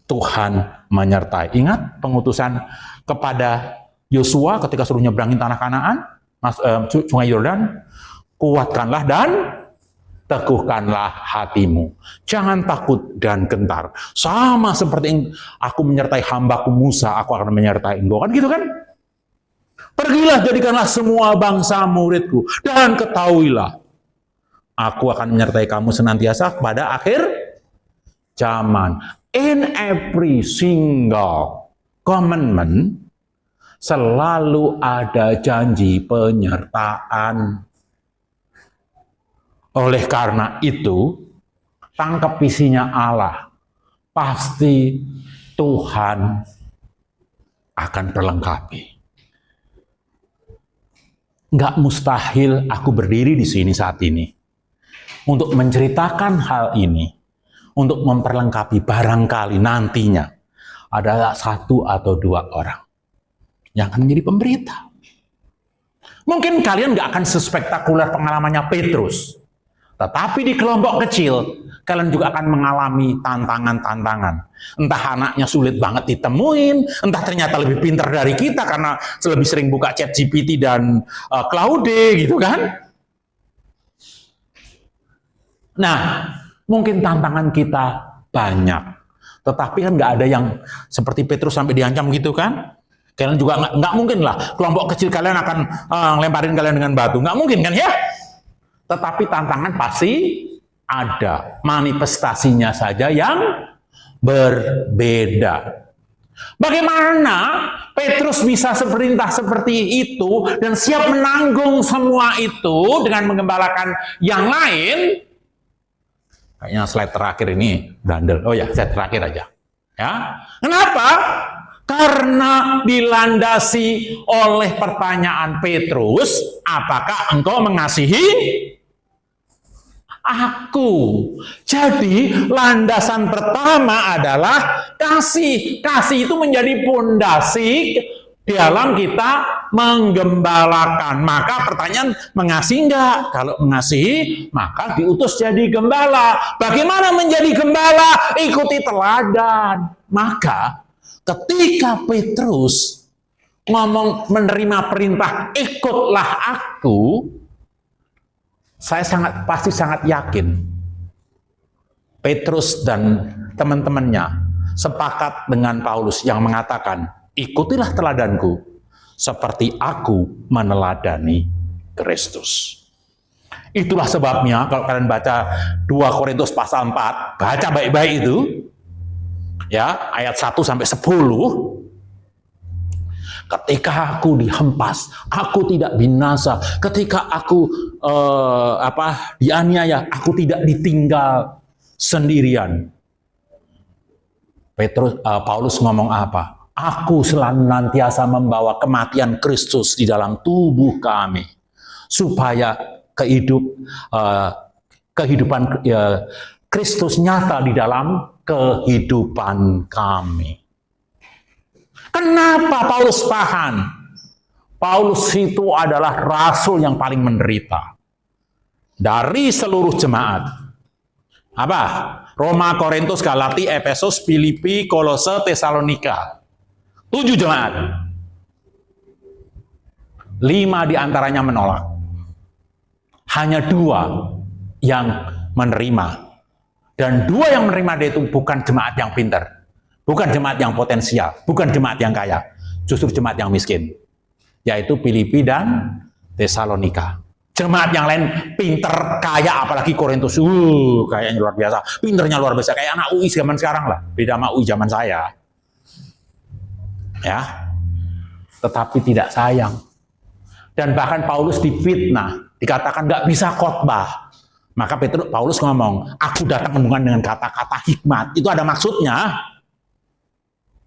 Tuhan menyertai. Ingat pengutusan kepada Yosua ketika suruh nyebrangin tanah Kanaan, sungai Yordan, kuatkanlah dan teguhkanlah hatimu. Jangan takut dan gentar. Sama seperti aku menyertai hambaku Musa, aku akan menyertai engkau. Kan gitu kan? Pergilah, jadikanlah semua bangsa muridku, dan ketahuilah, aku akan menyertai kamu senantiasa pada akhir zaman. In every single commandment selalu ada janji penyertaan. Oleh karena itu, tangkap visinya Allah. Pasti Tuhan akan perlengkapi. Nggak mustahil aku berdiri di sini saat ini untuk menceritakan hal ini, untuk memperlengkapi barangkali nantinya ada 1 atau 2 orang yang akan menjadi pemberita. Mungkin kalian nggak akan sespektakuler pengalamannya Petrus, tetapi di kelompok kecil kalian juga akan mengalami tantangan-tantangan. Entah anaknya sulit banget ditemuin, entah ternyata lebih pintar dari kita karena lebih sering buka ChatGPT dan Claude gitu kan. Nah, mungkin tantangan kita banyak, tetapi kan nggak ada yang seperti Petrus sampai diancam gitu kan. Kalian juga nggak mungkin lah kelompok kecil kalian akan lemparin kalian dengan batu, nggak mungkin kan ya. Tetapi tantangan pasti ada, manifestasinya saja yang berbeda. Bagaimana Petrus bisa perintah seperti itu dan siap menanggung semua itu dengan menggembalakan yang lain? Kayaknya slide terakhir ini bandel. Oh ya, slide terakhir aja. Ya, kenapa? Karena dilandasi oleh pertanyaan Petrus, apakah engkau mengasihi aku? Jadi landasan pertama adalah kasih. Kasih itu menjadi pondasi dalam kita menggembalakan. Maka pertanyaan, mengasihi enggak? Kalau mengasihi, maka diutus jadi gembala. Bagaimana menjadi gembala? Ikuti teladan. Maka ketika Petrus ngomong menerima perintah, ikutlah aku, saya pasti sangat yakin Petrus dan teman-temannya sepakat dengan Paulus yang mengatakan, ikutilah teladanku seperti aku meneladani Kristus. Itulah sebabnya kalau kalian baca 2 Korintus pasal 4, baca baik-baik itu, ya, ayat 1 sampai 10. Ketika aku dihempas, aku tidak binasa. Ketika aku dianiaya, aku tidak ditinggal sendirian. Paulus ngomong apa? Aku senantiasa membawa kematian Kristus di dalam tubuh kami, supaya kehidupan Kristus nyata di dalam kehidupan kami. Kenapa Paulus tahan? Paulus itu adalah rasul yang paling menderita dari seluruh jemaat. Apa? Roma, Korintus, Galati, Efesus, Filipi, Kolose, Tesalonika. 7 jemaat. 5 diantaranya menolak. Hanya 2 yang menerima. Dan 2 yang menerima dia itu bukan jemaat yang pintar. Bukan jemaat yang potensial. Bukan jemaat yang kaya. Justru jemaat yang miskin. Yaitu Filipi dan Tesalonika. Jemaat yang lain pinter, kaya, apalagi Korintus. Kayaknya luar biasa. Pinternya luar biasa. Kayak anak UI zaman sekarang lah. Beda sama UI zaman saya. Ya, tetapi tidak sayang. Dan bahkan Paulus difitnah. Dikatakan nggak bisa khotbah. Maka Paulus ngomong, aku datang dengan kata-kata hikmat. Itu ada maksudnya.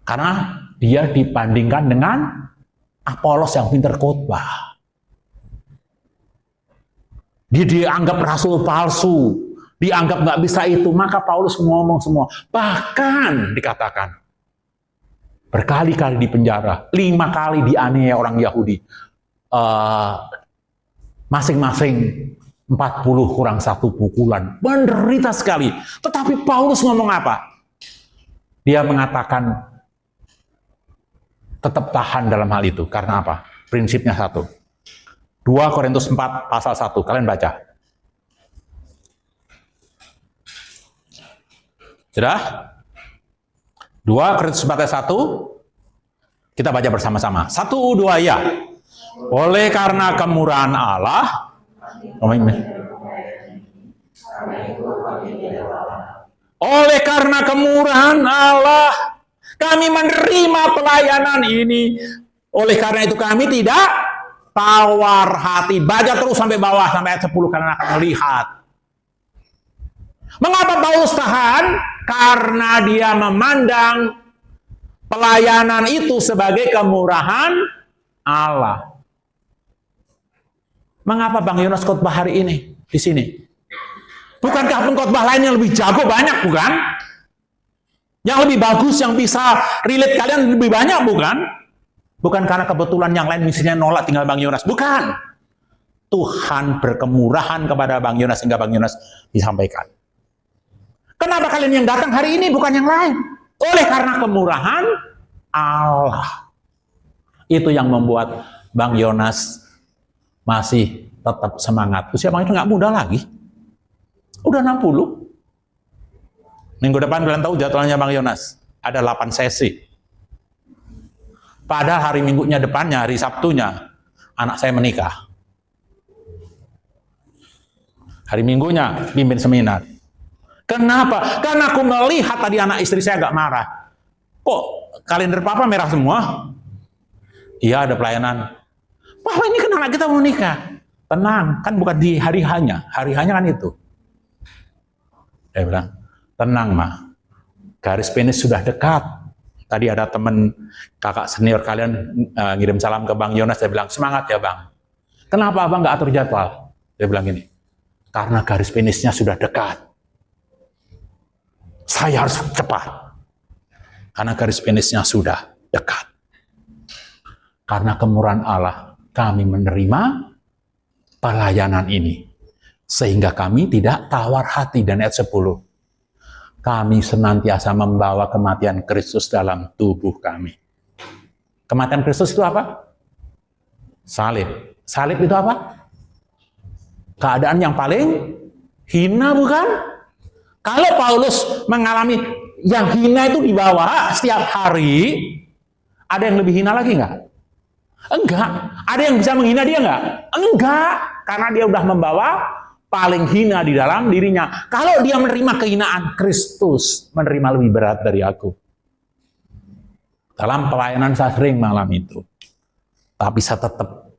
Karena dia dibandingkan dengan Apolos yang pinter khotbah. Dia dianggap rasul palsu, dianggap nggak bisa itu, maka Paulus ngomong semua. Bahkan dikatakan berkali-kali di penjara, 5 kali dianiaya orang Yahudi, masing-masing 40 kurang 1 pukulan, menderita sekali. Tetapi Paulus ngomong apa? Dia mengatakan tetap tahan dalam hal itu. Karena apa? Prinsipnya satu. 2 Korintus 4 pasal 1, kalian baca. Sudah? 2 Korintus 4 ayat 1, kita baca bersama-sama. 1, 2, ya. Oleh karena kemurahan Allah, oleh karena kemurahan Allah, kami menerima pelayanan ini. Oleh karena itu kami tidak tawar hati. Baca terus sampai bawah, sampai ayat 10, kalian akan melihat. Mengapa Paulus tahan? Karena dia memandang pelayanan itu sebagai kemurahan Allah. Mengapa Bang Yonas khotbah hari ini di sini? Bukankah pengkhotbah lain yang lebih jago banyak, bukan? Yang lebih bagus, yang bisa relate kalian lebih banyak, bukan? Bukan karena kebetulan yang lain misalnya nolak tinggal Bang Yonas. Bukan. Tuhan berkemurahan kepada Bang Yonas sehingga Bang Yonas disampaikan. Kenapa kalian yang datang hari ini bukan yang lain? Oleh karena kemurahan Allah. Itu yang membuat Bang Yonas masih tetap semangat. Usia Bang itu nggak muda lagi. Udah 60. Minggu depan kalian tahu jadwalnya Bang Yonas. Ada 8 sesi. Padahal hari Minggunya depannya, hari Sabtunya, anak saya menikah. Hari Minggunya pimpin seminar. Kenapa? Karena aku melihat tadi anak istri saya agak marah. Kok kalender papa merah semua? Iya, ada pelayanan. Papa, ini kan anak kita mau nikah. Tenang, kan bukan di hari hanya. Hari hanya kan itu. Saya bilang, tenang Ma, garis finish sudah dekat. Tadi ada teman kakak senior kalian ngirim salam ke Bang Yonas. Saya bilang, semangat ya Bang. Kenapa Abang nggak atur jadwal? Dia bilang gini, karena garis finishnya sudah dekat. Saya harus cepat. Karena garis finishnya sudah dekat. Karena kemurahan Allah, kami menerima pelayanan ini. Sehingga kami tidak tawar hati. Dan ayat 10. Kami senantiasa membawa kematian Kristus dalam tubuh kami. Kematian Kristus itu apa? Salib. Salib itu apa? Keadaan yang paling hina, bukan? Kalau Paulus mengalami yang hina itu dibawa setiap hari, ada yang lebih hina lagi nggak? Enggak. Ada yang bisa menghina dia nggak? Enggak. Karena dia udah membawa paling hina di dalam dirinya. Kalau dia menerima kehinaan, Kristus menerima lebih berat dari aku. Dalam pelayanan saya sering malam itu. Tapi saya tetap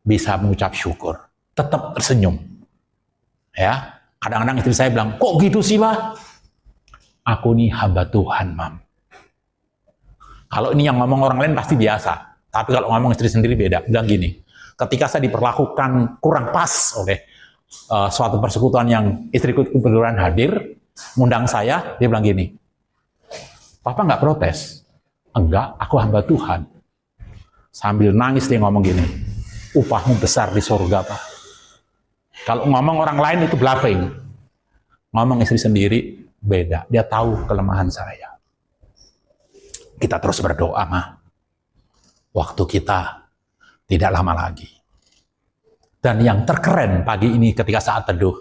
bisa mengucap syukur. Tetap tersenyum. Ya, kadang-kadang istri saya bilang, kok gitu sih Pak? Aku nih hamba Tuhan, Mam. Kalau ini yang ngomong orang lain pasti biasa, tapi kalau ngomong istri sendiri beda. Bilang gini, ketika saya diperlakukan kurang pas oleh suatu persekutuan yang istriku kebetulan hadir, ngundang saya, dia bilang gini, Papa nggak protes? Enggak, aku hamba Tuhan. Sambil nangis dia ngomong gini, upahmu besar di surga, Pak. Kalau ngomong orang lain itu bluffing. Ngomong istri sendiri beda. Dia tahu kelemahan saya. Kita terus berdoa, mah. Waktu kita tidak lama lagi. Dan yang terkeren pagi ini ketika saat teduh,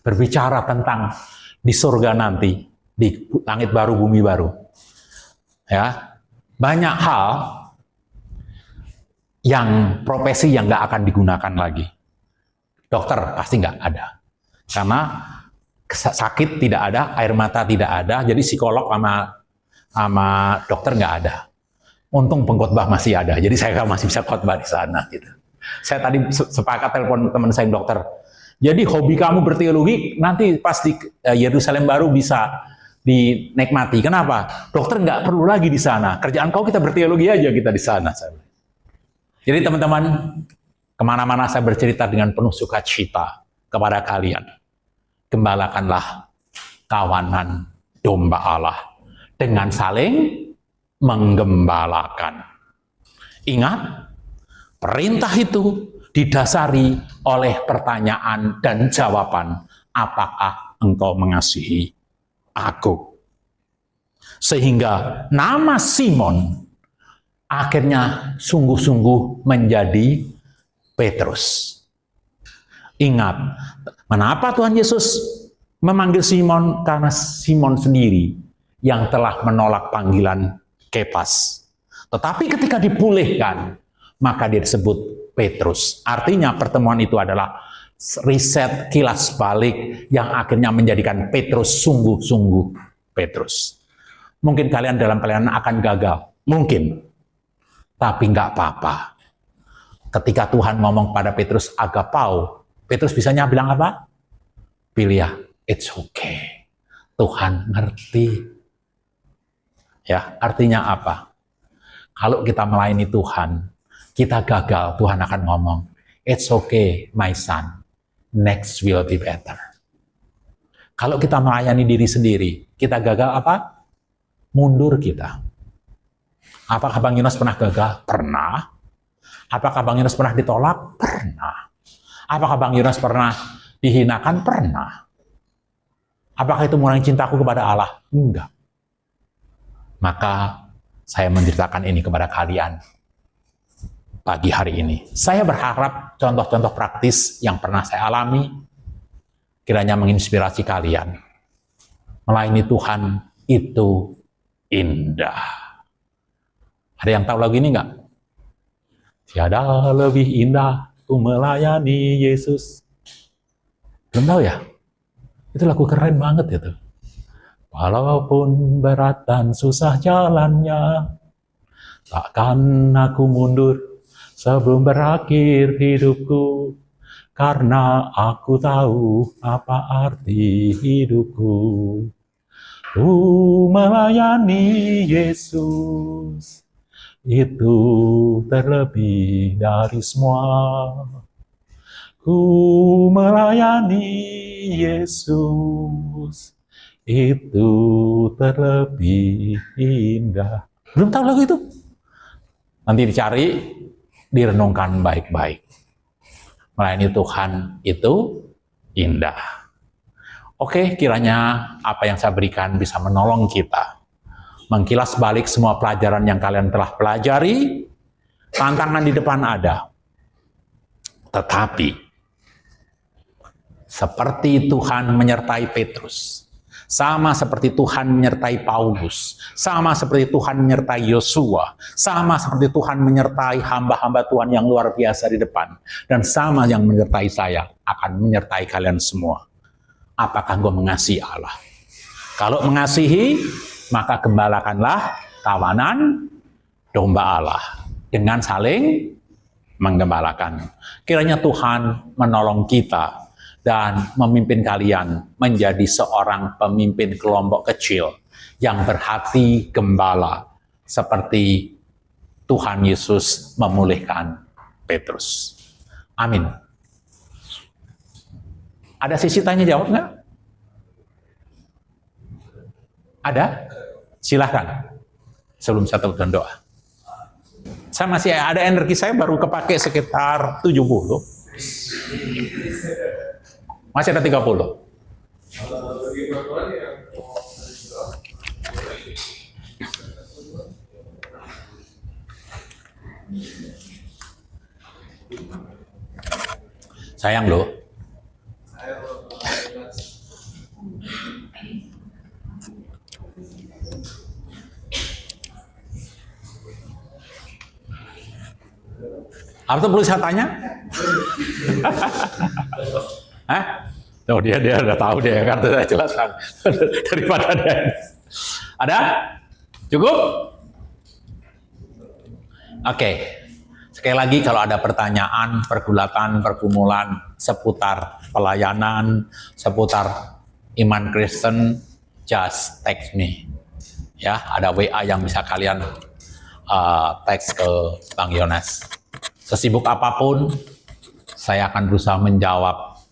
berbicara tentang di surga nanti, di langit baru, bumi baru. Ya, banyak hal yang profesi yang nggak akan digunakan lagi. Dokter pasti nggak ada. Karena sakit tidak ada, air mata tidak ada, jadi psikolog sama dokter nggak ada. Untung pengkhotbah masih ada, jadi saya masih bisa khotbah di sana. Gitu. Saya tadi sepakat telepon teman saya yang dokter. Jadi hobi kamu berteologi nanti pas di Yerusalem baru bisa dinikmati. Kenapa? Dokter nggak perlu lagi di sana. Kerjaan kau kita berteologi aja kita di sana. Jadi teman-teman, kemana-mana saya bercerita dengan penuh sukacita kepada kalian. Gembalakanlah kawanan domba Allah dengan saling menggembalakan. Ingat, perintah itu didasari oleh pertanyaan dan jawaban, apakah engkau mengasihi aku? Sehingga nama Simon akhirnya sungguh-sungguh menjadi Petrus. Ingat, kenapa Tuhan Yesus memanggil Simon? Karena Simon sendiri yang telah menolak panggilan Kepas. Tetapi ketika dipulihkan, maka dia disebut Petrus. Artinya pertemuan itu adalah riset kilas balik yang akhirnya menjadikan Petrus sungguh-sungguh Petrus. Mungkin kalian dalam pelayanan akan gagal. Mungkin. Tapi nggak apa-apa. Ketika Tuhan ngomong pada Petrus, agapau, Petrus bisanya bilang apa? Pilih, it's okay. Tuhan ngerti. Ya, artinya apa? Kalau kita melayani Tuhan, kita gagal, Tuhan akan ngomong, it's okay, my son. Next will be better. Kalau kita melayani diri sendiri, kita gagal apa? Mundur kita. Apakah Bang Yunus pernah gagal? Pernah. Apakah Bang Yunus pernah ditolak? Pernah. Apakah Bang Yunus pernah dihinakan? Pernah. Apakah itu mengurangi cintaku kepada Allah? Enggak. Maka saya menceritakan ini kepada kalian pagi hari ini. Saya berharap contoh-contoh praktis yang pernah saya alami kiranya menginspirasi kalian. Melayani Tuhan itu indah. Ada yang tahu lagu ini enggak? Tiada lebih indah ku melayani Yesus. Belum tahu ya? Itu lagu keren banget itu. Walaupun berat dan susah jalannya, takkan aku mundur sebelum berakhir hidupku. Karena aku tahu apa arti hidupku. Ku melayani Yesus. Itu terlebih dari semua. Ku melayani Yesus. Itu terlebih indah. Belum tahu lagu itu? Nanti dicari, direnungkan baik-baik. Melayani Tuhan itu indah. Oke, kiranya apa yang saya berikan bisa menolong kita. Mengkilas balik semua pelajaran yang kalian telah pelajari, tantangan di depan ada. Tetapi, seperti Tuhan menyertai Petrus, sama seperti Tuhan menyertai Paulus, sama seperti Tuhan menyertai Yosua, sama seperti Tuhan menyertai hamba-hamba Tuhan yang luar biasa di depan, dan sama yang menyertai saya, akan menyertai kalian semua. Apakah engkau mengasihi Allah? Kalau mengasihi, maka gembalakanlah kawanan domba Allah dengan saling menggembalakan. Kiranya Tuhan menolong kita dan memimpin kalian menjadi seorang pemimpin kelompok kecil yang berhati gembala, seperti Tuhan Yesus memulihkan Petrus. Amin. Ada sesi tanya jawab nggak? Ada? Silahkan. Sebelum saya tutup doa. Saya masih ada energi, saya baru kepake sekitar 70. Masih ada 30. Sayang loh. Apa tuh perlu saya tanya? Hah? Oh, dia udah tahu dia kan, saya jelaskan daripada dia. Ada? Cukup? Oke. Sekali lagi kalau ada pertanyaan, pergulatan, pergumulan seputar pelayanan, seputar iman Kristen, just text me. Ya, ada WA yang bisa kalian teks ke Bang Yones. Sesibuk apapun, saya akan berusaha menjawab.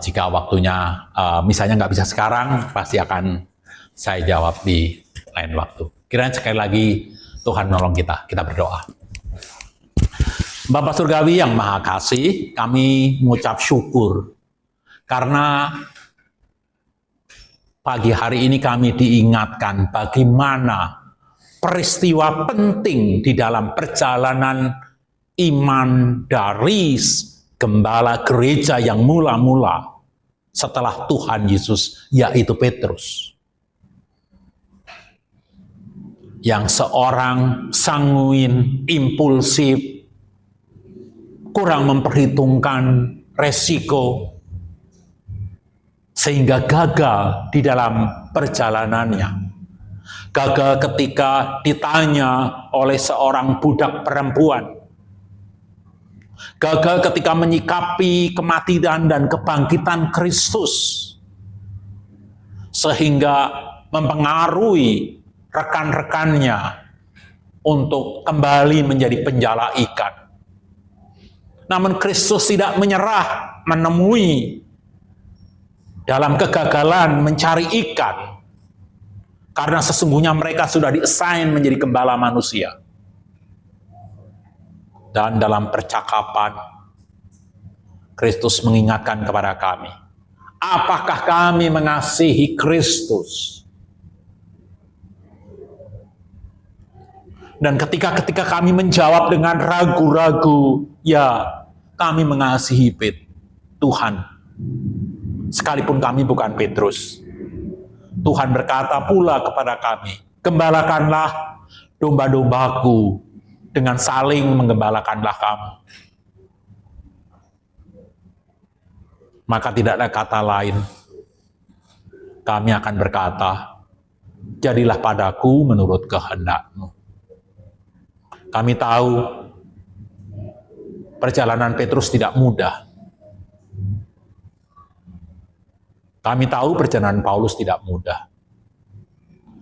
Jika waktunya, misalnya nggak bisa sekarang, pasti akan saya jawab di lain waktu. Kiranya sekali lagi Tuhan menolong kita. Kita berdoa. Bapa Surgawi yang Maha Kasih, kami mengucap syukur karena pagi hari ini kami diingatkan bagaimana peristiwa penting di dalam perjalanan iman dari gembala gereja yang mula-mula setelah Tuhan Yesus, yaitu Petrus. Yang seorang sanguin, impulsif, kurang memperhitungkan resiko, sehingga gagal di dalam perjalanannya. Gagal ketika ditanya oleh seorang budak perempuan. Gagal ketika menyikapi kematian dan kebangkitan Kristus, sehingga mempengaruhi rekan-rekannya untuk kembali menjadi penjala ikan. Namun Kristus tidak menyerah, menemui dalam kegagalan mencari ikan, karena sesungguhnya mereka sudah di-assign menjadi gembala manusia. Dan dalam percakapan, Kristus mengingatkan kepada kami, apakah kami mengasihi Kristus? Dan ketika kami menjawab dengan ragu-ragu, ya, kami mengasihi Tuhan. Sekalipun kami bukan Petrus. Tuhan berkata pula kepada kami, gembalakanlah domba-dombaku, dengan saling menggembalakanlah kamu. Maka tidak ada kata lain. Kami akan berkata, jadilah padaku menurut kehendak-Mu. Kami tahu perjalanan Petrus tidak mudah. Kami tahu perjalanan Paulus tidak mudah.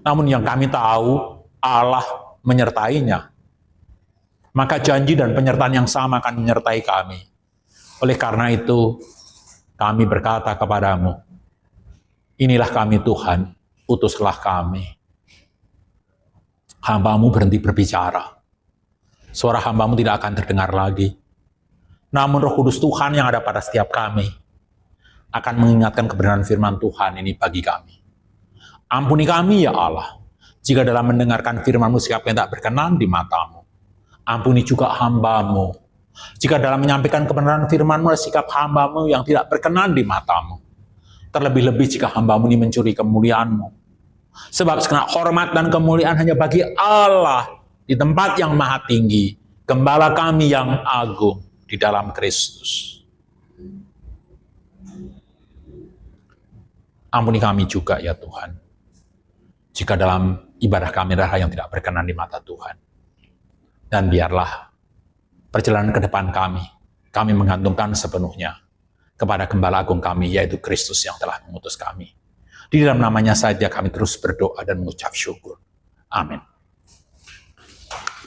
Namun yang kami tahu, Allah menyertainya. Maka janji dan penyertaan yang sama akan menyertai kami. Oleh karena itu, kami berkata kepadamu, inilah kami Tuhan, utuslah kami. Hamba-Mu berhenti berbicara. Suara hamba-Mu tidak akan terdengar lagi. Namun Roh Kudus Tuhan yang ada pada setiap kami akan mengingatkan kebenaran firman Tuhan ini bagi kami. Ampuni kami ya Allah, jika dalam mendengarkan firman-Mu sikap yang tak berkenan di mata-Mu. Ampuni juga hamba-Mu, jika dalam menyampaikan kebenaran firman-Mu sikap hamba-Mu yang tidak berkenan di mata-Mu. Terlebih-lebih jika hamba-Mu ini mencuri kemuliaan-Mu. Sebab segala hormat dan kemuliaan hanya bagi Allah di tempat yang maha tinggi, gembala kami yang agung di dalam Kristus. Ampuni kami juga ya Tuhan, jika dalam ibadah kami ada hal yang tidak berkenan di mata Tuhan. Dan biarlah perjalanan ke depan kami menggantungkan sepenuhnya kepada Gembala Agung kami, yaitu Kristus yang telah mengutus kami. Di dalam namanya saja kami terus berdoa dan mengucap syukur. Amin.